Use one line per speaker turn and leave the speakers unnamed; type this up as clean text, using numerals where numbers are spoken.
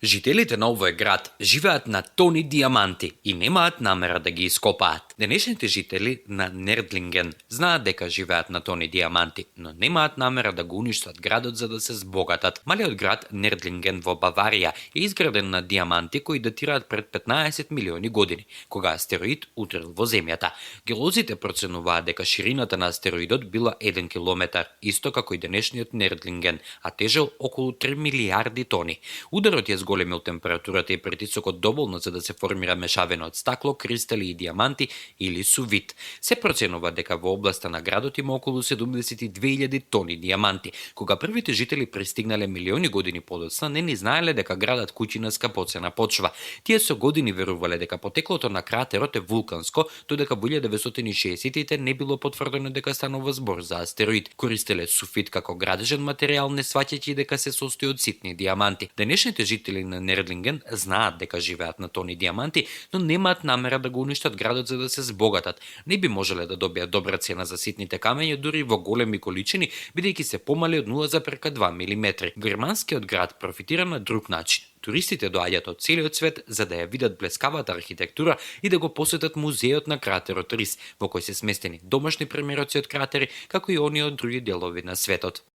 Жителите на овој град живеат на тони диаманти и немаат намера да ги ископаат. Денешните жители на Нердлинген знаат дека живеат на тони диаманти, но немаат намера да го уништат градот за да се збогатат. Малиот град Нердлинген во Баварија е изграден на диаманти кои датираат пред 15 милиони години, кога астероид утрил во земјата. Геолозите проценуваат дека ширината на астероидот била 1 километар, исто како и денешниот Нердлинген, а тежел околу 3 милиарди тони. Ударот ја зголемил температурата и притисокот доволно за да се формира мешавина од стакло, кристали и диаманти или сувит. Се проценува дека во областа на градот има околу 72.000 тони диаманти. Кога првите жители пристигнале милиони години подоцна, не ни знаеле дека градот кучи на скапоцена почва. Тие со години верувале дека потеклото на кратерот е вулканско, додека во 1960-тите не било потврдено дека станува збор за астероид. Користеле суфит како градежен материјал, не сваќајќи дека се состои од ситни диаманти. Денешните жители на Нердлинген знаат дека живеат на тони диаманти, но немаат намера да го уништат градот за да се збогатат. Не би можеле да добијат добра цена за ситните камења дури во големи количини, бидејќи се помали од 0,2 мм. Германскиот град профитира на друг начин. Туристите доаѓаат од целиот свет за да ја видат блескавата архитектура и да го посетат музеот на кратерот Рис, во кој се сместени домашни премероци од кратери, како и оние од други делови на светот.